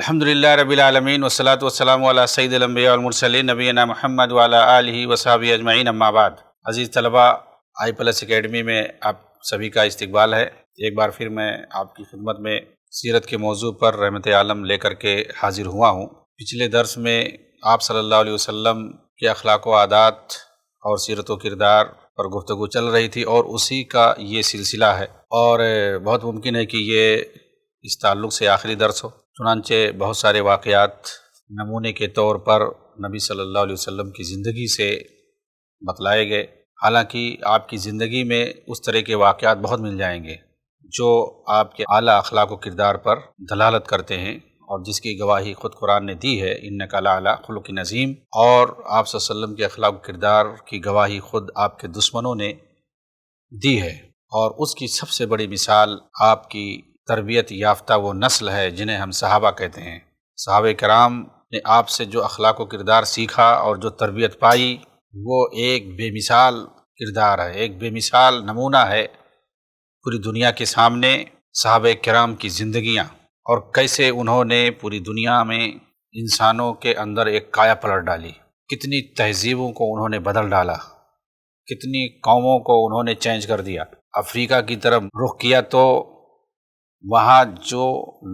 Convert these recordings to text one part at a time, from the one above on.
الحمدللہ رب العالمین والصلاۃ والسلام علی سید الانبیاء والمرسلین نبینا محمد وعلی آلہ وصحبہ اجمعین، اما بعد۔ عزیز طلباء، آئی پلس اکیڈمی میں آپ سبھی کا استقبال ہے۔ ایک بار پھر میں آپ کی خدمت میں سیرت کے موضوع پر رحمت عالم لے کر کے حاضر ہوا ہوں۔ پچھلے درس میں آپ صلی اللہ علیہ وسلم کے اخلاق و عادات اور سیرت و کردار پر گفتگو چل رہی تھی، اور اسی کا یہ سلسلہ ہے، اور بہت ممکن ہے کہ یہ اس تعلق سے آخری درس ہو۔ چنانچہ بہت سارے واقعات نمونے کے طور پر نبی صلی اللہ علیہ وسلم کی زندگی سے بتلائے گئے۔ حالانکہ آپ کی زندگی میں اس طرح کے واقعات بہت مل جائیں گے جو آپ کے اعلیٰ اخلاق و کردار پر دلالت کرتے ہیں، اور جس کی گواہی خود قرآن نے دی ہے، انک لعلی خلق عظیم، اور آپ صلی اللہ علیہ وسلم کے اخلاق و کردار کی گواہی خود آپ کے دشمنوں نے دی ہے۔ اور اس کی سب سے بڑی مثال آپ کی تربیت یافتہ وہ نسل ہے جنہیں ہم صحابہ کہتے ہیں۔ صحابہ کرام نے آپ سے جو اخلاق و کردار سیکھا اور جو تربیت پائی، وہ ایک بے مثال کردار ہے، ایک بے مثال نمونہ ہے پوری دنیا کے سامنے۔ صحابہ کرام کی زندگیاں اور کیسے انہوں نے پوری دنیا میں انسانوں کے اندر ایک کایا پلٹ ڈالی، کتنی تہذیبوں کو انہوں نے بدل ڈالا، کتنی قوموں کو انہوں نے چینج کر دیا۔ افریقہ کی طرف رخ کیا تو وہاں جو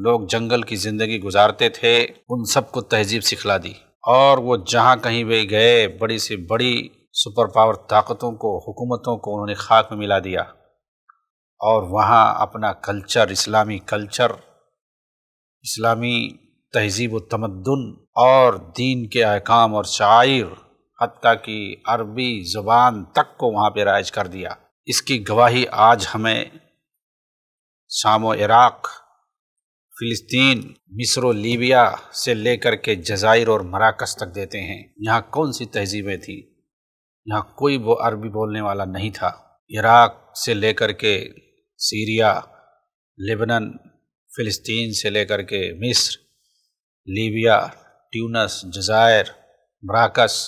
لوگ جنگل کی زندگی گزارتے تھے ان سب کو تہذیب سکھلا دی، اور وہ جہاں کہیں بھی گئے بڑی سے بڑی سپر پاور طاقتوں کو، حکومتوں کو انہوں نے خاک میں ملا دیا، اور وہاں اپنا کلچر، اسلامی کلچر، اسلامی تہذیب و تمدن اور دین کے احکام اور شعائر، حتیٰ کہ عربی زبان تک کو وہاں پہ رائج کر دیا۔ اس کی گواہی آج ہمیں شام و عراق، فلسطین، مصر و لیبیا سے لے کر کے جزائر اور مراکش تک دیتے ہیں۔ یہاں کون سی تہذیبیں تھیں؟ یہاں کوئی وہ عربی بولنے والا نہیں تھا۔ عراق سے لے کر کے سیریا، لبنان، فلسطین سے لے کر کے مصر، لیبیا، ٹیونس، جزائر، مراکش،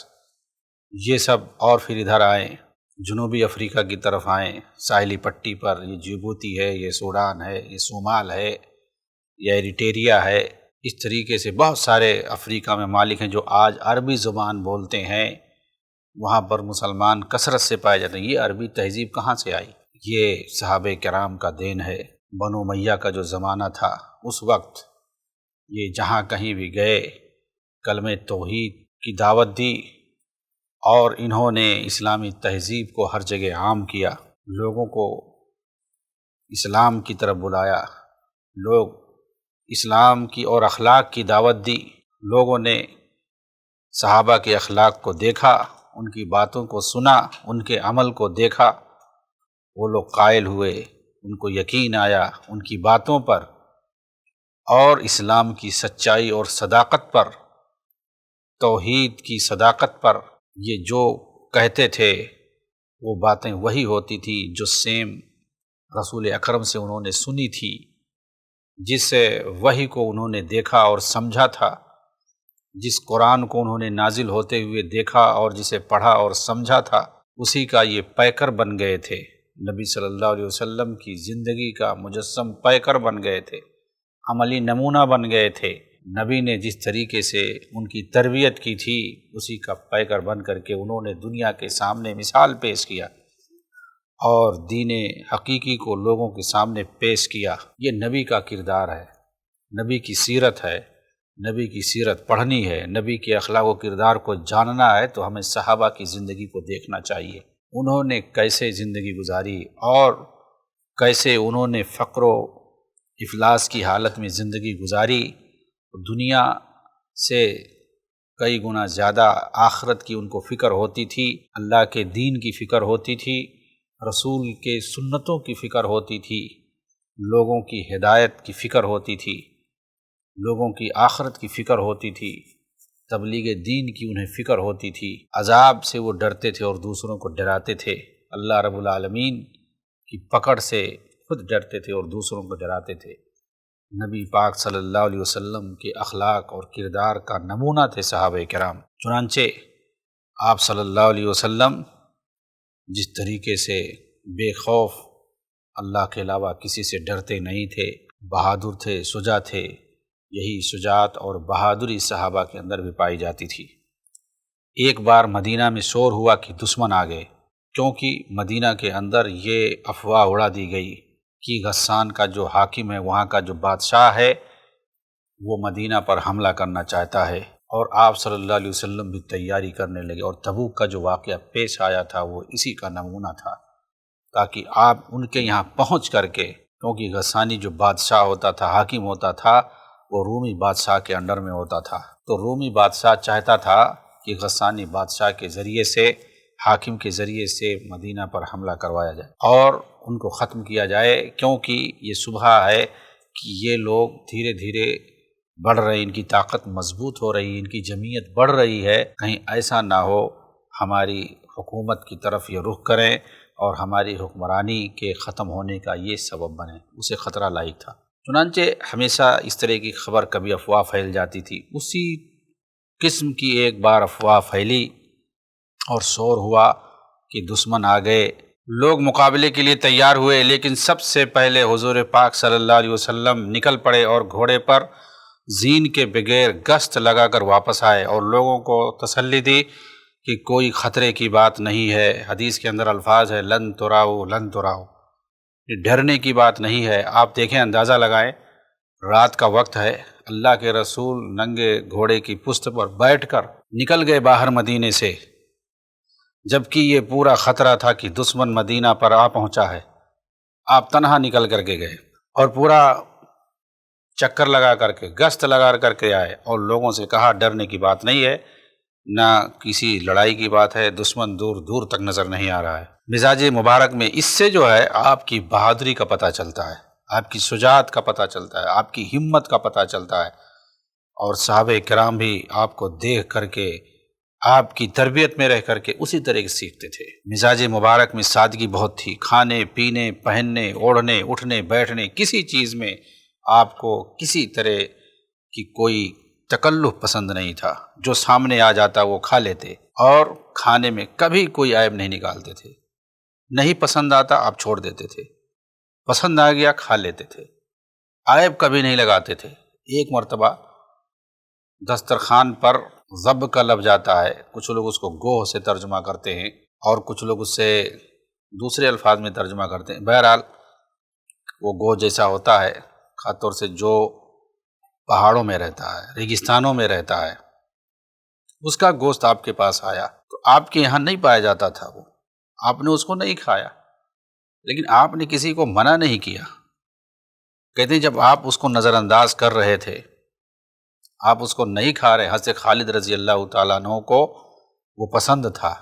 یہ سب، اور پھر ادھر آئیں، جنوبی افریقہ کی طرف آئیں، ساحلی پٹی پر، یہ جیبوتی ہے، یہ سوڈان ہے، یہ صومال ہے، یہ ایریٹریا ہے۔ اس طریقے سے بہت سارے افریقہ میں ممالک ہیں جو آج عربی زبان بولتے ہیں، وہاں پر مسلمان کثرت سے پائے جاتے ہیں۔ یہ عربی تہذیب کہاں سے آئی؟ یہ صحابہ کرام کا دین ہے۔ بنو امیہ کا جو زمانہ تھا، اس وقت یہ جہاں کہیں بھی گئے کلمہ توحید کی دعوت دی، اور انہوں نے اسلامی تہذیب کو ہر جگہ عام کیا، لوگوں کو اسلام کی طرف بلایا، لوگ اسلام کی اور اخلاق کی دعوت دی۔ لوگوں نے صحابہ کے اخلاق کو دیکھا، ان کی باتوں کو سنا، ان کے عمل کو دیکھا، وہ لوگ قائل ہوئے، ان کو یقین آیا ان کی باتوں پر، اور اسلام کی سچائی اور صداقت پر، توحید کی صداقت پر۔ یہ جو کہتے تھے وہ باتیں وہی ہوتی تھی جو سیم رسول اکرم سے انہوں نے سنی تھی، جس وحی کو انہوں نے دیکھا اور سمجھا تھا، جس قرآن کو انہوں نے نازل ہوتے ہوئے دیکھا اور جسے پڑھا اور سمجھا تھا، اسی کا یہ پیکر بن گئے تھے۔ نبی صلی اللہ علیہ وسلم کی زندگی کا مجسم پیکر بن گئے تھے، عملی نمونہ بن گئے تھے۔ نبی نے جس طریقے سے ان کی تربیت کی تھی، اسی کا پیکر بن کر کے انہوں نے دنیا کے سامنے مثال پیش کیا، اور دین حقیقی کو لوگوں کے سامنے پیش کیا۔ یہ نبی کا کردار ہے، نبی کی سیرت ہے۔ نبی کی سیرت پڑھنی ہے، نبی کے اخلاق و کردار کو جاننا ہے تو ہمیں صحابہ کی زندگی کو دیکھنا چاہیے۔ انہوں نے کیسے زندگی گزاری، اور کیسے انہوں نے فقر و افلاس کی حالت میں زندگی گزاری، دنیا سے کئی گنا زیادہ آخرت کی ان کو فکر ہوتی تھی، اللہ کے دین کی فکر ہوتی تھی، رسول کے سنتوں کی فکر ہوتی تھی، لوگوں کی ہدایت کی فکر ہوتی تھی، لوگوں کی آخرت کی فکر ہوتی تھی، تبلیغ دین کی انہیں فکر ہوتی تھی، عذاب سے وہ ڈرتے تھے اور دوسروں کو ڈراتے تھے، اللہ رب العالمین کی پکڑ سے خود ڈرتے تھے اور دوسروں کو ڈراتے تھے۔ نبی پاک صلی اللہ علیہ وسلم کے اخلاق اور کردار کا نمونہ تھے صحابہ کرام۔ چنانچہ آپ صلی اللہ علیہ وسلم جس طریقے سے بے خوف، اللہ کے علاوہ کسی سے ڈرتے نہیں تھے، بہادر تھے، شجاع تھے، یہی شجاعت اور بہادری صحابہ کے اندر بھی پائی جاتی تھی۔ ایک بار مدینہ میں شور ہوا کہ دشمن آ گئے، کیونکہ مدینہ کے اندر یہ افواہ اڑا دی گئی کہ غسان کا جو حاکم ہے، وہاں کا جو بادشاہ ہے، وہ مدینہ پر حملہ کرنا چاہتا ہے، اور آپ صلی اللہ علیہ وسلم بھی تیاری کرنے لگے، اور تبوک کا جو واقعہ پیش آیا تھا وہ اسی کا نمونہ تھا، تاکہ آپ ان کے یہاں پہنچ کر کے، کیونکہ غسانی جو بادشاہ ہوتا تھا، حاکم ہوتا تھا، وہ رومی بادشاہ کے انڈر میں ہوتا تھا، تو رومی بادشاہ چاہتا تھا کہ غسانی بادشاہ کے ذریعے سے، حاکم کے ذریعے سے مدینہ پر حملہ کروایا جائے اور ان کو ختم کیا جائے، کیونکہ یہ شبہ ہے کہ یہ لوگ دھیرے دھیرے بڑھ رہے ہیں، ان کی طاقت مضبوط ہو رہی ہے، ان کی جمعیت بڑھ رہی ہے، کہیں ایسا نہ ہو ہماری حکومت کی طرف یہ رخ کریں اور ہماری حکمرانی کے ختم ہونے کا یہ سبب بنے، اسے خطرہ لاحق تھا۔ چنانچہ ہمیشہ اس طرح کی خبر کبھی افواہ پھیل جاتی تھی، اسی قسم کی ایک بار افواہ پھیلی اور شور ہوا کہ دشمن آ گئے۔ لوگ مقابلے کے لیے تیار ہوئے، لیکن سب سے پہلے حضور پاک صلی اللہ علیہ وسلم نکل پڑے اور گھوڑے پر زین کے بغیر گشت لگا کر واپس آئے اور لوگوں کو تسلی دی کہ کوئی خطرے کی بات نہیں ہے۔ حدیث کے اندر الفاظ ہے لن تراؤ لن تراؤ، یہ ڈرنے کی بات نہیں ہے۔ آپ دیکھیں، اندازہ لگائیں، رات کا وقت ہے، اللہ کے رسول ننگے گھوڑے کی پشت پر بیٹھ کر نکل گئے باہر مدینے سے، جبکہ یہ پورا خطرہ تھا کہ دشمن مدینہ پر آ پہنچا ہے۔ آپ تنہا نکل کر کے گئے اور پورا چکر لگا کر کے، گشت لگا کر کے آئے اور لوگوں سے کہا ڈرنے کی بات نہیں ہے، نہ کسی لڑائی کی بات ہے، دشمن دور دور تک نظر نہیں آ رہا ہے۔ مزاج مبارک میں اس سے جو ہے آپ کی بہادری کا پتہ چلتا ہے، آپ کی شجاعت کا پتہ چلتا ہے، آپ کی ہمت کا پتہ چلتا ہے، اور صحابہ کرام بھی آپ کو دیکھ کر کے، آپ کی تربیت میں رہ کر کے اسی طرح کے سیکھتے تھے۔ مزاج مبارک میں سادگی بہت تھی، کھانے پینے، پہننے، اوڑھنے، اٹھنے بیٹھنے، کسی چیز میں آپ کو کسی طرح کی کوئی تکلف پسند نہیں تھا، جو سامنے آ جاتا وہ کھا لیتے، اور کھانے میں کبھی کوئی عیب نہیں نکالتے تھے، نہیں پسند آتا آپ چھوڑ دیتے تھے، پسند آ گیا کھا لیتے تھے، عیب کبھی نہیں لگاتے تھے۔ ایک مرتبہ دسترخوان پر ضب کا لفظ جاتا ہے، کچھ لوگ اس کو گوہ سے ترجمہ کرتے ہیں اور کچھ لوگ اس سے دوسرے الفاظ میں ترجمہ کرتے ہیں، بہرحال وہ گوہ جیسا ہوتا ہے، خاص طور سے جو پہاڑوں میں رہتا ہے، ریگستانوں میں رہتا ہے، اس کا گوشت آپ کے پاس آیا تو آپ کے یہاں نہیں پایا جاتا تھا، وہ آپ نے اس کو نہیں کھایا، لیکن آپ نے کسی کو منع نہیں کیا۔ کہتے ہیں جب آپ اس کو نظر انداز کر رہے تھے، آپ اس کو نہیں کھا رہے، حضرت خالد رضی اللہ تعالیٰ عنہ کو وہ پسند تھا،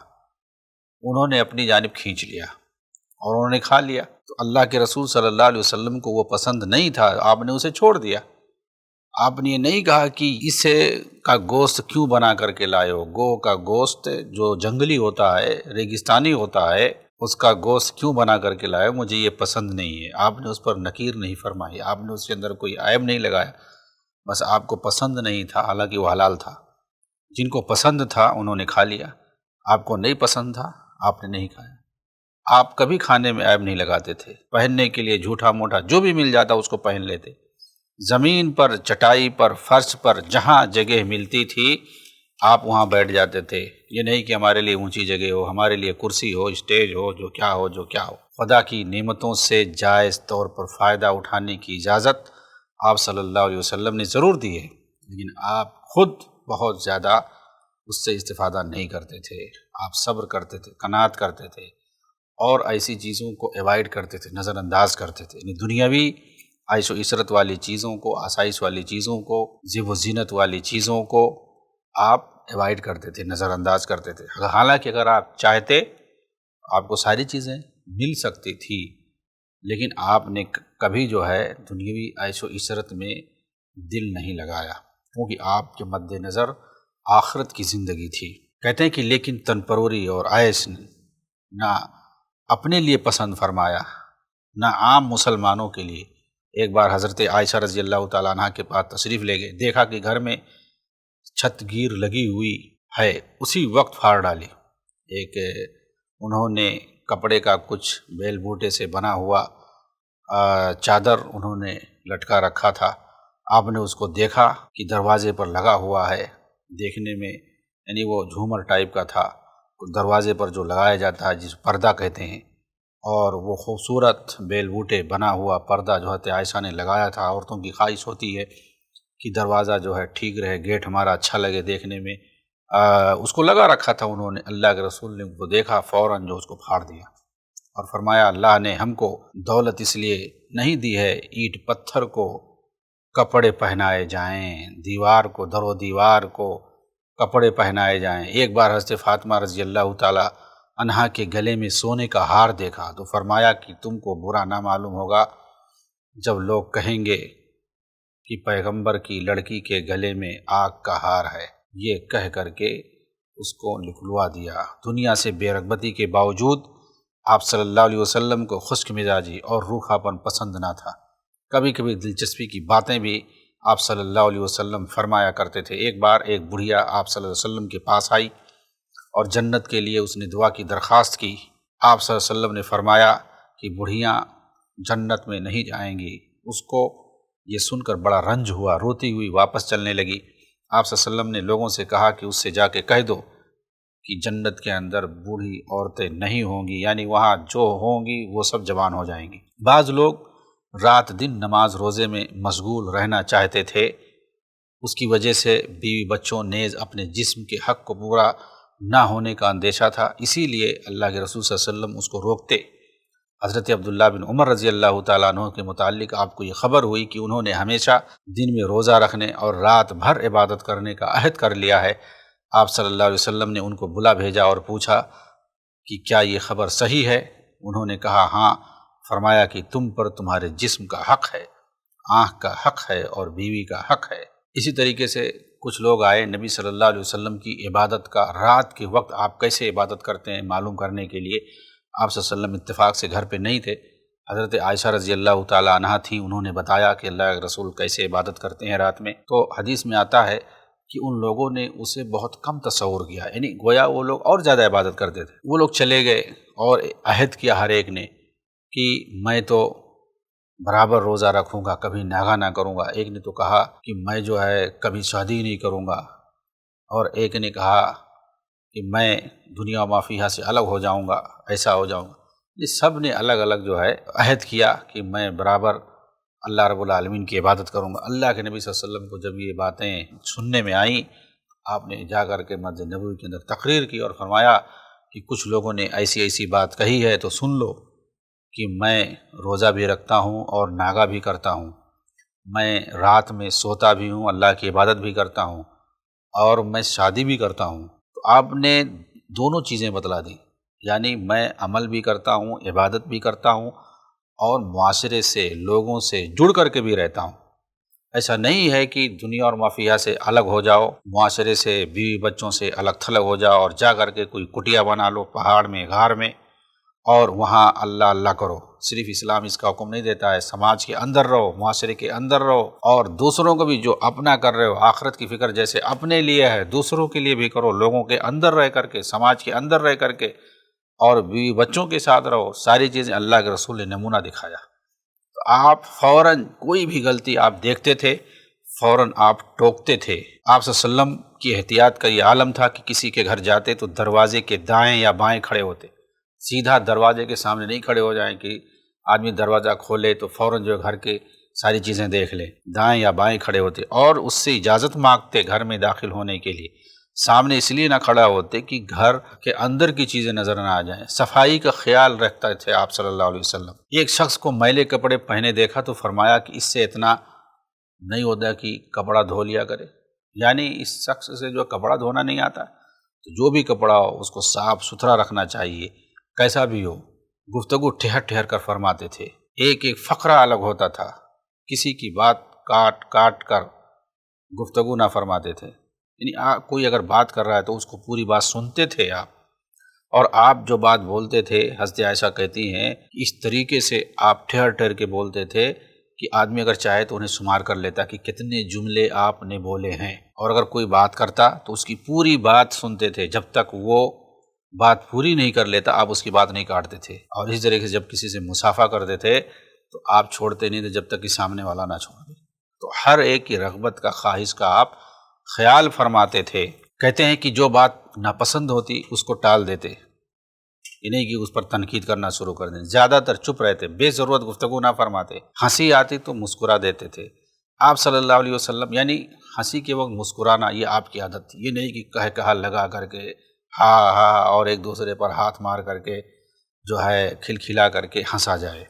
انہوں نے اپنی جانب کھینچ لیا اور انہوں نے کھا لیا، تو اللہ کے رسول صلی اللہ علیہ وسلم کو وہ پسند نہیں تھا، آپ نے اسے چھوڑ دیا۔ آپ نے یہ نہیں کہا کہ اس کا گوشت کیوں بنا کر کے لائے ہو، گو کا گوشت جو جنگلی ہوتا ہے، ریگستانی ہوتا ہے، اس کا گوشت کیوں بنا کر کے لائے ہو، مجھے یہ پسند نہیں ہے۔ آپ نے اس پر نکیر نہیں فرمائی، آپ نے اس کے اندر کوئی عیب نہیں لگایا، بس آپ کو پسند نہیں تھا، حالانکہ وہ حلال تھا۔ جن کو پسند تھا انہوں نے کھا لیا، آپ کو نہیں پسند تھا، آپ نے نہیں کھایا۔ آپ کبھی کھانے میں عیب نہیں لگاتے تھے، پہننے کے لیے جھوٹا موٹا جو بھی مل جاتا اس کو پہن لیتے، زمین پر، چٹائی پر، فرش پر، جہاں جگہ ملتی تھی آپ وہاں بیٹھ جاتے تھے۔ یہ نہیں کہ ہمارے لیے اونچی جگہ ہو، ہمارے لیے کرسی ہو، اسٹیج ہو، جو کیا ہو جو کیا ہو، خدا کی نعمتوں سے جائز طور پر فائدہ اٹھانے کی اجازت آپ صلی اللہ علیہ وسلم نے ضرور دی ہے، لیکن آپ خود بہت زیادہ اس سے استفادہ نہیں کرتے تھے۔ آپ صبر کرتے تھے، قناعت کرتے تھے، اور ایسی چیزوں کو ایوائڈ کرتے تھے، نظر انداز کرتے تھے، یعنی دنیاوی عیش و عشرت والی چیزوں کو، آسائش والی چیزوں کو، زیب و زینت والی چیزوں کو آپ ایوائڈ کرتے تھے، نظر انداز کرتے تھے۔ حالانکہ اگر آپ چاہتے آپ کو ساری چیزیں مل سکتی تھی، لیکن آپ نے کبھی جو ہے دنیاوی عیش و عشرت میں دل نہیں لگایا، کیونکہ آپ کے مد نظر آخرت کی زندگی تھی۔ کہتے ہیں کہ لیکن تن پروری اور عیش نہ اپنے لیے پسند فرمایا، نہ عام مسلمانوں کے لیے۔ ایک بار حضرت عائشہ رضی اللہ تعالیٰ عنہ کے پاس تشریف لے گئے، دیکھا کہ گھر میں چھت گیر لگی ہوئی ہے، اسی وقت پھاڑ ڈالی۔ ایک انہوں نے کپڑے کا کچھ بیل بوٹے سے بنا ہوا چادر انہوں نے لٹکا رکھا تھا، آپ نے اس کو دیکھا کہ دروازے پر لگا ہوا ہے، دیکھنے میں یعنی وہ جھومر ٹائپ کا تھا، دروازے پر جو لگایا جاتا ہے جس پردہ کہتے ہیں، اور وہ خوبصورت بیل بوٹے بنا ہوا پردہ جو حضرت عائشہ نے لگایا تھا۔ عورتوں کی خواہش ہوتی ہے کہ دروازہ جو ہے ٹھیک رہے، گیٹ ہمارا اچھا لگے دیکھنے میں، اس کو لگا رکھا تھا انہوں نے۔ اللہ کے رسول نے ان کو دیکھا، فوراً جو اس کو پھاڑ دیا اور فرمایا اللہ نے ہم کو دولت اس لیے نہیں دی ہے اینٹ پتھر کو کپڑے پہنائے جائیں، دیوار کو، در و دیوار کو کپڑے پہنائے جائیں۔ ایک بار حضرت فاطمہ رضی اللہ تعالی عنہا کے گلے میں سونے کا ہار دیکھا تو فرمایا کہ تم کو برا نہ معلوم ہوگا جب لوگ کہیں گے کہ پیغمبر کی لڑکی کے گلے میں آگ کا ہار ہے، یہ کہہ کر کے اس کو نکلوا دیا۔ دنیا سے بے رغبتی کے باوجود آپ صلی اللہ علیہ وسلم کو خشک مزاجی اور روکھا پن پسند نہ تھا۔ کبھی کبھی دلچسپی کی باتیں بھی آپ صلی اللہ علیہ وسلم فرمایا کرتے تھے۔ ایک بار ایک بڑھیا آپ صلی اللہ علیہ وسلم کے پاس آئی اور جنت کے لیے اس نے دعا کی درخواست کی۔ آپ صلی اللہ علیہ وسلم نے فرمایا کہ بڑھیاں جنت میں نہیں جائیں گی۔ اس کو یہ سن کر بڑا رنج ہوا، روتی ہوئی واپس چلنے لگی۔ آپ صلی اللہ علیہ وسلم نے لوگوں سے کہا کہ اس سے جا کے کہہ دو کہ جنت کے اندر بوڑھی عورتیں نہیں ہوں گی، یعنی وہاں جو ہوں گی وہ سب جوان ہو جائیں گی۔ بعض لوگ رات دن نماز روزے میں مشغول رہنا چاہتے تھے، اس کی وجہ سے بیوی بچوں نیز اپنے جسم کے حق کو پورا نہ ہونے کا اندیشہ تھا، اسی لیے اللہ کے رسول صلی اللہ علیہ وسلم اس کو روکتے۔ حضرت عبداللہ بن عمر رضی اللہ تعالیٰ عنہ کے متعلق آپ کو یہ خبر ہوئی کہ انہوں نے ہمیشہ دن میں روزہ رکھنے اور رات بھر عبادت کرنے کا عہد کر لیا ہے۔ آپ صلی اللہ علیہ وسلم نے ان کو بلا بھیجا اور پوچھا کہ کیا یہ خبر صحیح ہے؟ انہوں نے کہا ہاں۔ فرمایا کہ تم پر تمہارے جسم کا حق ہے، آنکھ کا حق ہے اور بیوی کا حق ہے۔ اسی طریقے سے کچھ لوگ آئے نبی صلی اللہ علیہ وسلم کی عبادت کا، رات کے وقت آپ کیسے عبادت کرتے ہیں معلوم کرنے کے لیے۔ آپ صلی اللہ علیہ وسلم اتفاق سے گھر پہ نہیں تھے، حضرت عائشہ رضی اللہ تعالیٰ عنہا تھیں، انہوں نے بتایا کہ اللہ کے رسول کیسے عبادت کرتے ہیں رات میں۔ تو حدیث میں آتا ہے کہ ان لوگوں نے اسے بہت کم تصور کیا، یعنی گویا وہ لوگ اور زیادہ عبادت کرتے تھے۔ وہ لوگ چلے گئے اور عہد کیا ہر ایک نے کہ میں تو برابر روزہ رکھوں گا، کبھی ناغہ نہ کروں گا۔ ایک نے تو کہا کہ میں جو ہے کبھی شادی نہیں کروں گا، اور ایک نے کہا کہ میں دنیا و ما فیہا سے الگ ہو جاؤں گا، ایسا ہو جاؤں گا۔ یہ سب نے الگ الگ جو ہے عہد کیا کہ میں برابر اللہ رب العالمین کی عبادت کروں گا۔ اللہ کے نبی صلی اللہ علیہ وسلم کو جب یہ باتیں سننے میں آئیں، آپ نے جا کر کے مسجد نبوی کے اندر تقریر کی اور فرمایا کہ کچھ لوگوں نے ایسی ایسی بات کہی ہے تو سن لو کہ میں روزہ بھی رکھتا ہوں اور ناغہ بھی کرتا ہوں، میں رات میں سوتا بھی ہوں، اللہ کی عبادت بھی کرتا ہوں، اور میں شادی بھی کرتا ہوں۔ تو آپ نے دونوں چیزیں بتلا دی، یعنی میں عمل بھی کرتا ہوں، عبادت بھی کرتا ہوں، اور معاشرے سے، لوگوں سے جڑ کر کے بھی رہتا ہوں۔ ایسا نہیں ہے کہ دنیا اور ما فیہا سے الگ ہو جاؤ، معاشرے سے، بیوی بچوں سے الگ تھلگ ہو جاؤ اور جا کر کے کوئی کٹیا بنا لو پہاڑ میں، غار میں، اور وہاں اللہ اللہ کرو۔ صرف اسلام اس کا حکم نہیں دیتا ہے، سماج کے اندر رہو، معاشرے کے اندر رہو، اور دوسروں کو بھی جو اپنا کر رہے ہو، آخرت کی فکر جیسے اپنے لیے ہے دوسروں کے لیے بھی کرو، لوگوں کے اندر رہ کر کے، سماج کے اندر رہ کر کے، اور بیوی بچوں کے ساتھ رہو۔ ساری چیزیں اللہ کے رسول نے نمونہ دکھایا۔ تو آپ فوراً کوئی بھی غلطی آپ دیکھتے تھے، فوراً آپ ٹوکتے تھے۔ آپ صلی اللہ علیہ وسلم کی احتیاط کا یہ عالم تھا کہ کسی کے گھر جاتے تو دروازے کے دائیں یا بائیں کھڑے ہوتے، سیدھا دروازے کے سامنے نہیں کھڑے ہو جائیں کہ آدمی دروازہ کھولے تو فوراً جو گھر کے ساری چیزیں دیکھ لے، دائیں یا بائیں کھڑے ہوتے، اور اس سے اجازت مانگتے گھر میں داخل ہونے کے لیے۔ سامنے اس لیے نہ کھڑا ہوتے کہ گھر کے اندر کی چیزیں نظر نہ آ جائیں۔ صفائی کا خیال رکھتے تھے آپ صلی اللہ علیہ وسلم۔ ایک شخص کو میلے کپڑے پہنے دیکھا تو فرمایا کہ اس سے اتنا نہیں ہوتا کہ کپڑا دھو لیا کرے، یعنی اس شخص سے جو کپڑا دھونا نہیں آتا، تو جو بھی کپڑا ہو اس کو صاف ستھرا رکھنا چاہیے، کیسا بھی ہو۔ گفتگو ٹھہر ٹھہر کر فرماتے تھے، ایک ایک فقرہ الگ ہوتا تھا، کسی کی بات کاٹ کاٹ کر گفتگو نہ فرماتے تھے، یعنی کوئی اگر بات کر رہا ہے تو اس کو پوری بات سنتے تھے آپ، اور آپ جو بات بولتے تھے، حضرت عائشہ کہتی ہیں اس طریقے سے آپ ٹھہر ٹھہر کے بولتے تھے کہ آدمی اگر چاہے تو انہیں شمار کر لیتا کہ کتنے جملے آپ نے بولے ہیں، اور اگر کوئی بات کرتا تو اس کی پوری بات سنتے تھے، جب تک وہ بات پوری نہیں کر لیتا آپ اس کی بات نہیں کاٹتے تھے۔ اور اس طریقے سے جب کسی سے مصافحہ کرتے تھے تو آپ چھوڑتے نہیں تھے جب تک کہ سامنے والا نہ چھوڑ دے۔ تو ہر ایک کی رغبت کا، خواہش کا آپ خیال فرماتے تھے۔ کہتے ہیں کہ جو بات ناپسند ہوتی اس کو ٹال دیتے، یہ نہیں کہ اس پر تنقید کرنا شروع کر دیں، زیادہ تر چپ رہتے، بے ضرورت گفتگو نہ فرماتے، ہنسی آتی تو مسکرا دیتے تھے آپ صلی اللہ علیہ وسلم۔ یعنی ہنسی کے وقت مسکرانا یہ آپ کی عادت تھی، یہ نہیں کہ کہہ کہا لگا کر کے ہاں ہاں اور ایک دوسرے پر ہاتھ مار کر کے جو ہے کھلکھلا کر کے ہنسا جائے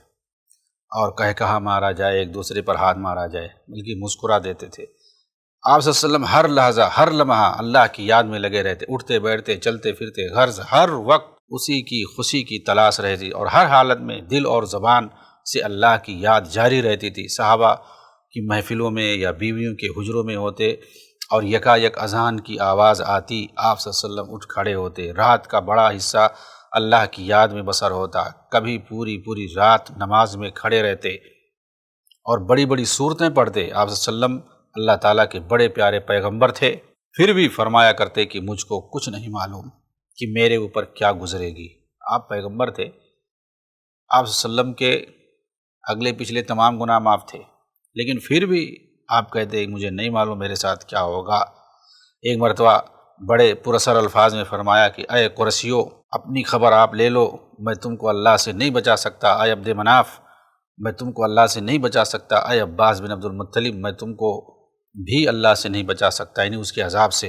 اور کہہ کہا مارا جائے، ایک دوسرے پر ہاتھ مارا جائے، بلکہ مسکرا دیتے تھے آپ صلی اللہ علیہ وسلم۔ ہر لحظہ ہر لمحہ اللہ کی یاد میں لگے رہتے، اٹھتے بیٹھتے چلتے پھرتے غرض ہر وقت اسی کی خوشی کی تلاش رہتی، اور ہر حالت میں دل اور زبان سے اللہ کی یاد جاری رہتی تھی۔ صحابہ کی محفلوں میں یا بیویوں کے حجروں میں ہوتے اور یکایک اذان کی آواز آتی، آپ صلی اللہ علیہ وسلم اٹھ کھڑے ہوتے، رات کا بڑا حصہ اللہ کی یاد میں بسر ہوتا، کبھی پوری رات نماز میں کھڑے رہتے اور بڑی بڑی صورتیں پڑھتے۔ آپ صلی اللہ علیہ وسلم اللہ تعالیٰ کے بڑے پیارے پیغمبر تھے، پھر بھی فرمایا کرتے کہ مجھ کو کچھ نہیں معلوم کہ میرے اوپر کیا گزرے گی۔ آپ پیغمبر تھے، آپ صلی اللہ علیہ وسلم کے اگلے پچھلے تمام گناہ معاف تھے، لیکن پھر بھی آپ کہتے مجھے نہیں معلوم میرے ساتھ کیا ہوگا۔ ایک مرتبہ بڑے پراثر الفاظ میں فرمایا کہ اے قریشیو، اپنی خبر آپ لے لو، میں تم کو اللہ سے نہیں بچا سکتا۔ اے عبد مناف، میں تم کو اللہ سے نہیں بچا سکتا۔ اے عباس بن عبد المطلب، میں تم کو بھی اللہ سے نہیں بچا سکتا، یعنی اس کے عذاب سے۔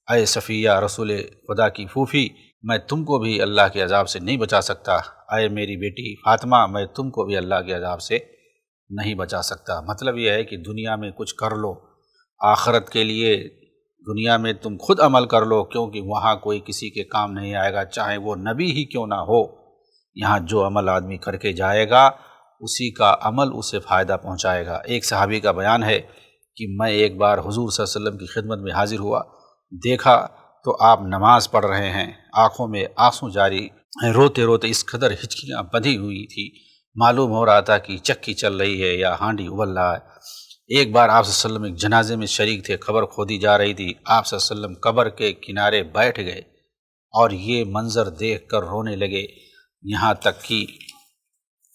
اے صفیہ رسول خدا کی پھوپھی، میں تم کو بھی اللہ کے عذاب سے نہیں بچا سکتا۔ اے میری بیٹی فاطمہ، میں تم کو بھی اللہ کے عذاب سے نہیں بچا سکتا۔ مطلب یہ ہے کہ دنیا میں کچھ کر لو، آخرت کے لیے دنیا میں تم خود عمل کر لو، کیونکہ وہاں کوئی کسی کے کام نہیں آئے گا، چاہے وہ نبی ہی کیوں نہ ہو۔ یہاں جو عمل آدمی کر کے جائے گا اسی کا عمل اسے فائدہ پہنچائے گا۔ ایک صحابی کا بیان ہے کہ میں ایک بار حضور صلی اللہ علیہ وسلم کی خدمت میں حاضر ہوا، دیکھا تو آپ نماز پڑھ رہے ہیں، آنکھوں میں آنسو جاری ہیں، روتے روتے اس قدر ہچکیاں بندھی ہوئی تھی، معلوم ہو رہا تھا کہ چکی چل رہی ہے یا ہانڈی ابل رہا ہے۔ ایک بار آپ صلی اللہ علیہ وسلم ایک جنازے میں شریک تھے، قبر کھودی جا رہی تھی، آپ صلی اللہ علیہ وسلم قبر کے کنارے بیٹھ گئے اور یہ منظر دیکھ کر رونے لگے، یہاں تک کہ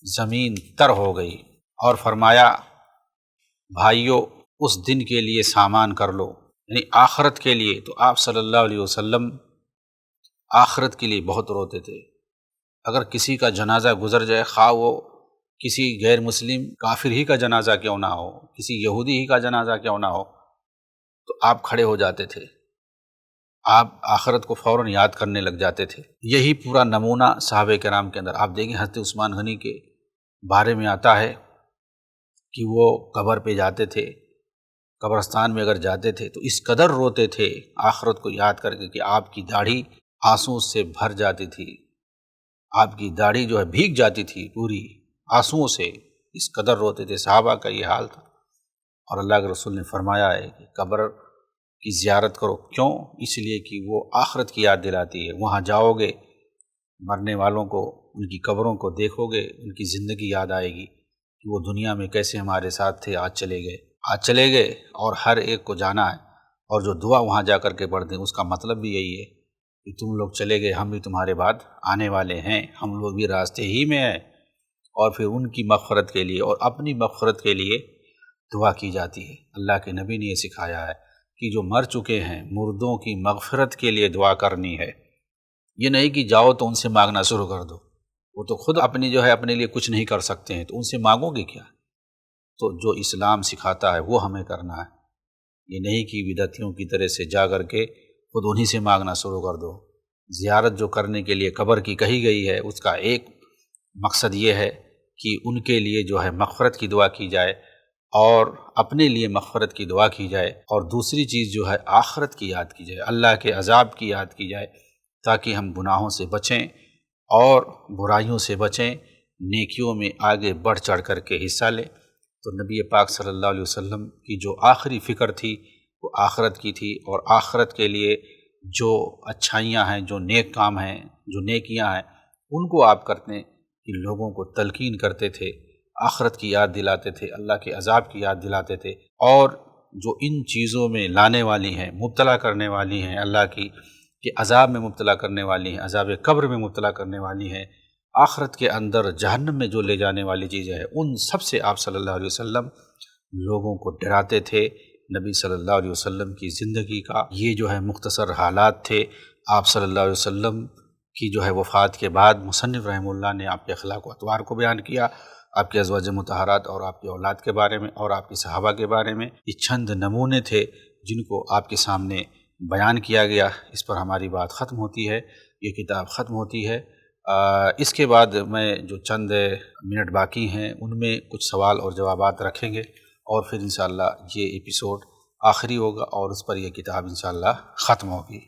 زمین تر ہو گئی، اور فرمایا بھائیو اس دن کے لیے سامان کر لو، یعنی آخرت کے لیے۔ تو آپ صلی اللہ علیہ وسلم آخرت کے لیے بہت روتے تھے۔ اگر کسی کا جنازہ گزر جائے، خواہ وہ کسی غیر مسلم کافر ہی کا جنازہ کیوں نہ ہو، کسی یہودی ہی کا جنازہ کیوں نہ ہو، تو آپ کھڑے ہو جاتے تھے، آپ آخرت کو فوراً یاد کرنے لگ جاتے تھے۔ یہی پورا نمونہ صحابہ کرام کے اندر آپ دیکھیں۔ حضرت عثمان غنی کے بارے میں آتا ہے کہ وہ قبر پہ جاتے تھے، قبرستان میں اگر جاتے تھے تو اس قدر روتے تھے آخرت کو یاد کر کے کہ آپ کی داڑھی آنسوں سے بھر جاتی تھی، آپ کی داڑھی جو ہے بھیگ جاتی تھی پوری آنسوؤں سے، اس قدر روتے تھے۔ صحابہ کا یہ حال تھا، اور اللہ کے رسول نے فرمایا ہے کہ قبر کی زیارت کرو، کیوں؟ اس لیے کہ وہ آخرت کی یاد دلاتی ہے۔ وہاں جاؤ گے، مرنے والوں کو، ان کی قبروں کو دیکھو گے، ان کی زندگی یاد آئے گی کہ وہ دنیا میں کیسے ہمارے ساتھ تھے، آج چلے گئے اور ہر ایک کو جانا ہے۔ اور جو دعا وہاں جا کر کے پڑھتے ہیں اس کا مطلب بھی یہی ہے کہ تم لوگ چلے گئے، ہم بھی تمہارے بعد آنے والے ہیں، ہم لوگ بھی راستے ہی میں ہیں۔ اور پھر ان کی مغفرت کے لیے اور اپنی مغفرت کے لیے دعا کی جاتی ہے۔ اللہ کے نبی نے یہ سکھایا ہے کہ جو مر چکے ہیں مردوں کی مغفرت کے لیے دعا کرنی ہے، یہ نہیں کہ جاؤ تو ان سے مانگنا شروع کر دو، وہ تو خود اپنی جو ہے اپنے لیے کچھ نہیں کر سکتے ہیں، تو ان سے مانگو گے کیا؟ تو جو اسلام سکھاتا ہے وہ ہمیں کرنا ہے، یہ نہیں کہ بدعتیوں کی طرح سے جا کر کے خود انہی سے مانگنا شروع کر دو۔ زیارت جو کرنے کے لیے قبر کی کہی گئی ہے، اس کا ایک مقصد یہ ہے کہ ان کے لیے جو ہے مغفرت کی دعا کی جائے اور اپنے لیے مغفرت کی دعا کی جائے، اور دوسری چیز جو ہے آخرت کی یاد کی جائے، اللہ کے عذاب کی یاد کی جائے، تاکہ ہم گناہوں سے بچیں اور برائیوں سے بچیں، نیکیوں میں آگے بڑھ چڑھ کر کے حصہ لیں۔ تو نبی پاک صلی اللہ علیہ وسلم کی جو آخری فکر تھی وہ آخرت کی تھی، اور آخرت کے لیے جو اچھائیاں ہیں، جو نیک کام ہیں، جو نیکیاں ہیں، ان کو آپ کرتے کہ لوگوں کو تلقین کرتے تھے، آخرت کی یاد دلاتے تھے، اللہ کے عذاب کی یاد دلاتے تھے، اور جو ان چیزوں میں لانے والی ہیں، مبتلا کرنے والی ہیں، اللہ کی کہ عذاب میں مبتلا کرنے والی ہیں، عذاب قبر میں مبتلا کرنے والی ہیں، آخرت کے اندر جہنم میں جو لے جانے والی چیزیں ہیں، ان سب سے آپ صلی اللہ علیہ وسلم لوگوں کو ڈراتے تھے۔ نبی صلی اللہ علیہ وسلم کی زندگی کا یہ جو ہے مختصر حالات تھے۔ آپ صلی اللہ علیہ وسلم کی جو ہے وفات کے بعد مصنف رحمہ اللہ نے آپ کے اخلاق و اطوار کو بیان کیا، آپ کے ازواج مطہرات اور آپ کے اولاد کے بارے میں اور آپ کے صحابہ کے بارے میں۔ یہ چند نمونے تھے جن کو آپ کے سامنے بیان کیا گیا۔ اس پر ہماری بات ختم ہوتی ہے، یہ کتاب ختم ہوتی ہے۔ اس کے بعد میں جو چند منٹ باقی ہیں ان میں کچھ سوال اور جوابات رکھیں گے، اور پھر انشاءاللہ یہ ایپیسوڈ آخری ہوگا اور اس پر یہ کتاب انشاءاللہ ختم ہوگی۔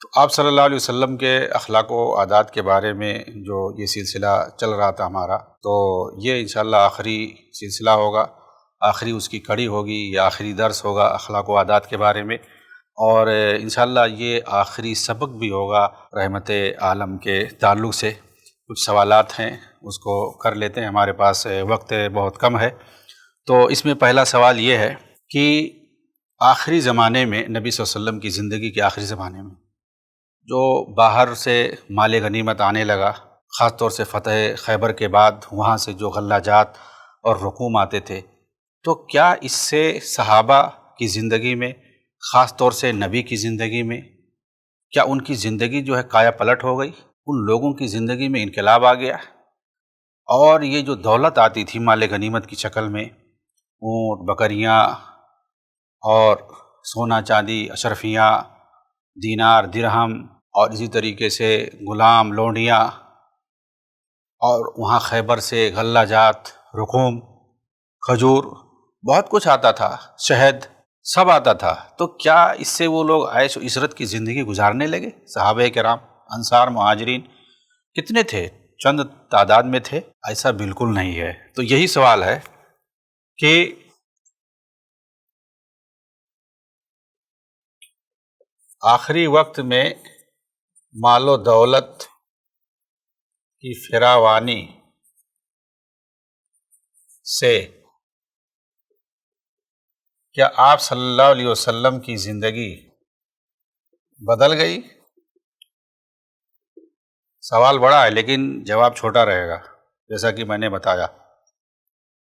تو آپ صلی اللہ علیہ وسلم کے اخلاق و عادات کے بارے میں جو یہ سلسلہ چل رہا تھا ہمارا، تو یہ انشاءاللہ آخری سلسلہ ہوگا، آخری اس کی کڑی ہوگی، یا آخری درس ہوگا اخلاق و عادات کے بارے میں، اور انشاءاللہ یہ آخری سبق بھی ہوگا رحمت عالم کے تعلق سے۔ کچھ سوالات ہیں اس کو کر لیتے ہیں، ہمارے پاس وقت بہت کم ہے۔ تو اس میں پہلا سوال یہ ہے کہ آخری زمانے میں نبی صلی اللہ علیہ وسلم کی زندگی کے آخری زمانے میں جو باہر سے مال غنیمت آنے لگا، خاص طور سے فتح خیبر کے بعد وہاں سے جو غلہ جات اور رقوم آتے تھے، تو کیا اس سے صحابہ کی زندگی میں، خاص طور سے نبی کی زندگی میں، کیا ان کی زندگی جو ہے کایا پلٹ ہو گئی؟ ان لوگوں کی زندگی میں انقلاب آ گیا، اور یہ جو دولت آتی تھی مال غنیمت کی شکل میں، اونٹ، بکریاں اور سونا چاندی، اشرفیاں، دینار، درہم، اور اسی طریقے سے غلام، لونڈیاں، اور وہاں خیبر سے غلہ جات، رقوم، کھجور، بہت کچھ آتا تھا، شہد، سب آتا تھا، تو کیا اس سے وہ لوگ عیش و عشرت کی زندگی گزارنے لگے؟ صحابہ کرام، انصار، مہاجرین کتنے تھے؟ چند تعداد میں تھے؟ ایسا بالکل نہیں ہے۔ تو یہی سوال ہے کہ آخری وقت میں مال و دولت کی فراوانی سے کیا آپ صلی اللہ علیہ وسلم کی زندگی بدل گئی؟ سوال بڑا ہے لیکن جواب چھوٹا رہے گا، جیسا کہ میں نے بتایا،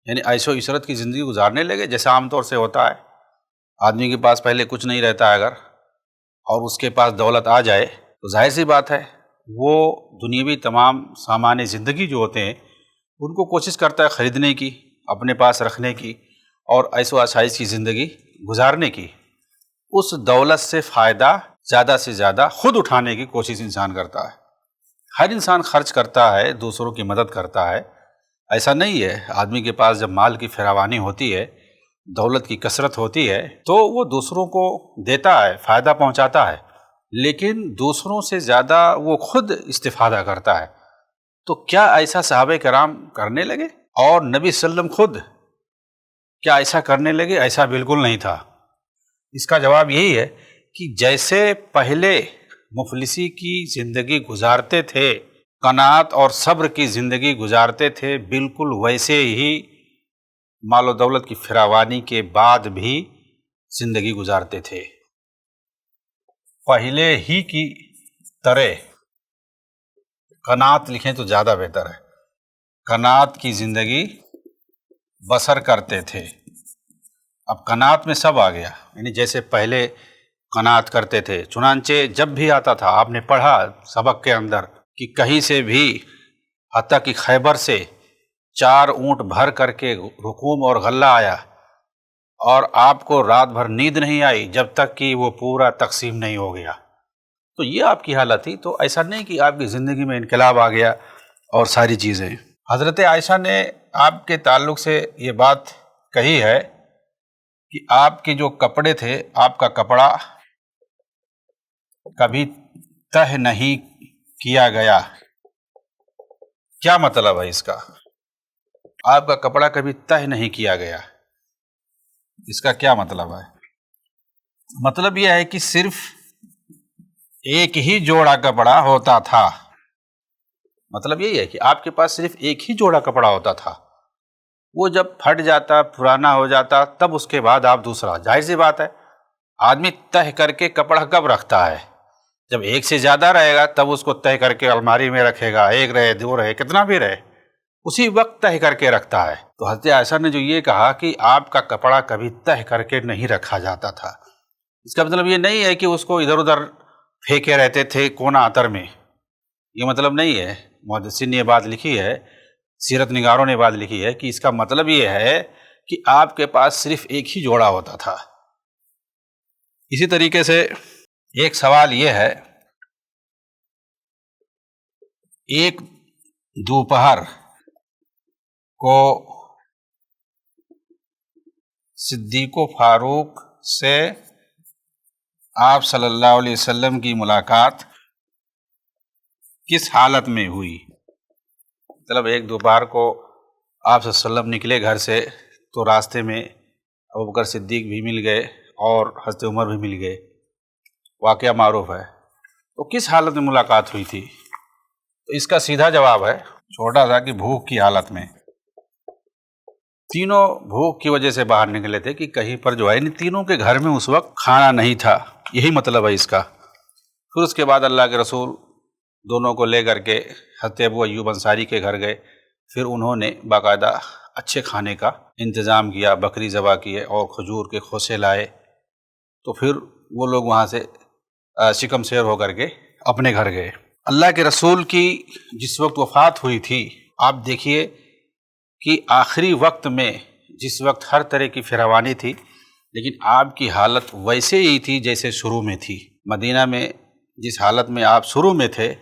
یعنی عیش و عشرت کی زندگی گزارنے لگے جیسا عام طور سے ہوتا ہے۔ آدمی کے پاس پہلے کچھ نہیں رہتا ہے، اگر اور اس کے پاس دولت آ جائے تو ظاہر سی بات ہے وہ دنیاوی تمام سامان زندگی جو ہوتے ہیں ان کو کوشش کرتا ہے خریدنے کی، اپنے پاس رکھنے کی، اور عیش و عشائش کی زندگی گزارنے کی۔ اس دولت سے فائدہ زیادہ سے زیادہ خود اٹھانے کی کوشش انسان کرتا ہے۔ ہر انسان خرچ کرتا ہے، دوسروں کی مدد کرتا ہے، ایسا نہیں ہے۔ آدمی کے پاس جب مال کی فراوانی ہوتی ہے، دولت کی کثرت ہوتی ہے، تو وہ دوسروں کو دیتا ہے، فائدہ پہنچاتا ہے، لیکن دوسروں سے زیادہ وہ خود استفادہ کرتا ہے۔ تو کیا ایسا صحابہ کرام کرنے لگے؟ اور نبی صلی اللہ علیہ وسلم خود کیا ایسا کرنے لگے؟ ایسا بالکل نہیں تھا۔ اس کا جواب یہی ہے کہ جیسے پہلے مفلسی کی زندگی گزارتے تھے، قناعت اور صبر کی زندگی گزارتے تھے، بالکل ویسے ہی مال و دولت کی فراوانی کے بعد بھی زندگی گزارتے تھے۔ پہلے ہی کی طرح قناعت لکھیں تو زیادہ بہتر ہے، قناعت کی زندگی بسر کرتے تھے۔ اب قناعت میں سب آ گیا، یعنی جیسے پہلے قناعت کرتے تھے، چنانچہ جب بھی آتا تھا، آپ نے پڑھا سبق کے اندر کہ کہیں سے بھی، حتیٰ کہ خیبر سے 4 اونٹ بھر کر کے رقوم اور غلہ آیا، اور آپ کو رات بھر نیند نہیں آئی جب تک کہ وہ پورا تقسیم نہیں ہو گیا۔ تو یہ آپ کی حالت تھی۔ تو ایسا نہیں کہ آپ کی زندگی میں انقلاب آ گیا اور ساری چیزیں۔ حضرت عائشہ نے آپ کے تعلق سے یہ بات کہی ہے کہ آپ کے جو کپڑے تھے، آپ کا کپڑا کبھی تہ نہیں کیا گیا۔ کیا مطلب ہے اس کا؟ آپ کا کپڑا کبھی تہ نہیں کیا گیا، اس کا کیا مطلب ہے؟ مطلب یہ ہے کہ صرف ایک ہی جوڑا کپڑا ہوتا تھا۔ مطلب یہی ہے کہ آپ کے پاس صرف ایک ہی جوڑا کپڑا ہوتا تھا، وہ جب پھٹ جاتا، پرانا ہو جاتا، تب اس کے بعد آپ دوسرا۔ ظاہر سی بات ہے، آدمی تہ کر کے کپڑا کب رکھتا ہے؟ جب ایک سے زیادہ رہے گا تب اس کو تہ کر کے الماری میں رکھے گا، ایک رہے، دو رہے، کتنا بھی رہے۔ اسی وقت تہہ کر کے رکھتا ہے۔ تو حضرت عائشہ نے جو یہ کہا کہ آپ کا کپڑا کبھی تہہ کر کے نہیں رکھا جاتا تھا، اس کا مطلب یہ نہیں ہے کہ اس کو ادھر ادھر پھینکے رہتے تھے کونا عطر میں، یہ مطلب نہیں ہے۔ محدثین نے یہ بات لکھی ہے، سیرت نگاروں نے بات لکھی ہے کہ اس کا مطلب یہ ہے کہ آپ کے پاس صرف ایک ہی جوڑا ہوتا تھا۔ اسی طریقے سے ایک سوال یہ ہے، ایک دوپہر کو صدیق و فاروق سے آپ صلی اللہ علیہ وسلم کی ملاقات کس حالت میں ہوئی؟ مطلب ایک دوپہر کو آپ صلی اللہ علیہ وسلم نکلے گھر سے تو راستے میں ابوبکر صدیق بھی مل گئے اور حضرت عمر بھی مل گئے، واقعہ معروف ہے۔ تو کس حالت میں ملاقات ہوئی تھی؟ تو اس کا سیدھا جواب ہے چھوٹا سا کہ بھوک کی حالت میں۔ تینوں بھوک کی وجہ سے باہر نکلے تھے کہ کہیں پر جو ہے تینوں کے گھر میں اس وقت کھانا نہیں تھا، یہی مطلب ہے اس کا۔ پھر اس کے بعد اللہ کے رسول دونوں کو لے کر کے حضرت ابو ایوب انصاری کے گھر گئے، پھر انہوں نے باقاعدہ اچھے کھانے کا انتظام کیا، بکری ذبح کیے اور کھجور کے خوشے لائے، تو پھر وہ لوگ وہاں سے شکم سیر ہو کر کے اپنے گھر گئے۔ اللہ کے رسول کی جس وقت وفات ہوئی تھی، آپ دیکھیے کہ آخری وقت میں جس وقت ہر طرح کی فراوانی تھی، لیکن آپ کی حالت ویسے ہی تھی جیسے شروع میں تھی۔ مدینہ میں جس حالت میں آپ شروع میں تھے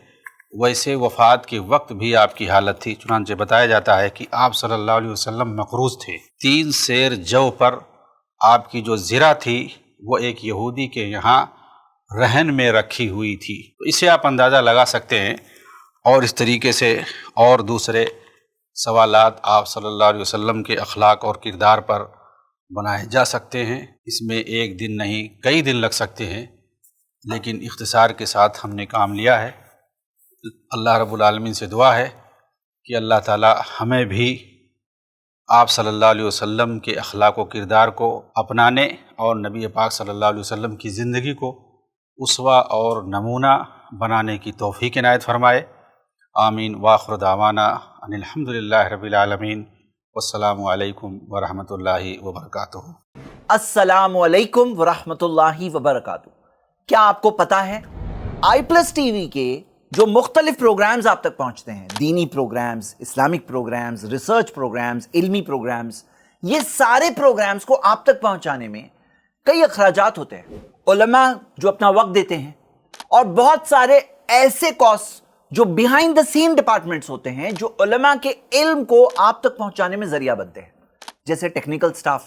ویسے وفات کے وقت بھی آپ کی حالت تھی۔ چنانچہ بتایا جاتا ہے کہ آپ صلی اللہ علیہ وسلم مقروض تھے، 3 سیر جو پر آپ کی جو زرہ تھی وہ ایک یہودی کے یہاں رہن میں رکھی ہوئی تھی۔ تو اسے آپ اندازہ لگا سکتے ہیں، اور اس طریقے سے اور دوسرے سوالات آپ صلی اللہ علیہ وسلم کے اخلاق اور کردار پر بنائے جا سکتے ہیں۔ اس میں ایک دن نہیں کئی دن لگ سکتے ہیں، لیکن اختصار کے ساتھ ہم نے کام لیا ہے۔ اللہ رب العالمین سے دعا ہے کہ اللہ تعالی ہمیں بھی آپ صلی اللہ علیہ وسلم کے اخلاق و کردار کو اپنانے اور نبی پاک صلی اللہ علیہ وسلم کی زندگی کو اسوہ اور نمونہ بنانے کی توفیق عنایت فرمائے۔ آمین۔ وآخر دعوانا ان الحمد للہ رب العالمین، والسلام علیکم ورحمۃ اللہ وبرکاتہ۔ السلام علیکم ورحمۃ اللہ وبرکاتہ۔ کیا آپ کو پتہ ہے i+TV کے جو مختلف پروگرامز آپ تک پہنچتے ہیں، دینی programmes, Islamic programmes, research programmes, علمی پروگرامز، یہ سارے پروگرامز کو آپ تک پہنچانے میں کئی اخراجات ہوتے ہیں، علماء جو اپنا وقت دیتے ہیں، اور بہت سارے ایسے کاسٹ جو بیہائنڈ دا سین ڈپارٹمنٹس ہوتے ہیں جو علماء کے علم کو آپ تک پہنچانے میں ذریعہ بنتے ہیں، جیسے technical staff,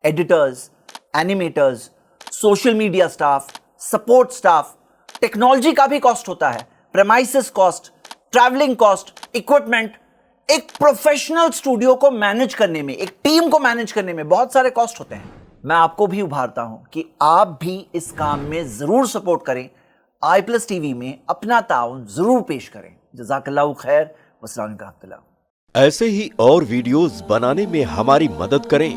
editors, animators, social media staff, support staff, technology کا بھی کاسٹ ہوتا ہے، premises cost, travelling cost, equipment. ایک پروفیشنل اسٹوڈیو کو مینج کرنے میں، ایک ٹیم کو مینج کرنے میں بہت سارے کاسٹ ہوتے ہیں۔ میں آپ کو بھی ابھارتا ہوں کہ آپ بھی اس کام میں ضرور سپورٹ کریں، i+TV میں اپنا تعاون ضرور پیش کریں۔ جزاک اللہ خیر، والسلام علیکم ورحمۃ اللہ۔ ایسے ہی اور ویڈیوز بنانے میں ہماری مدد کریں۔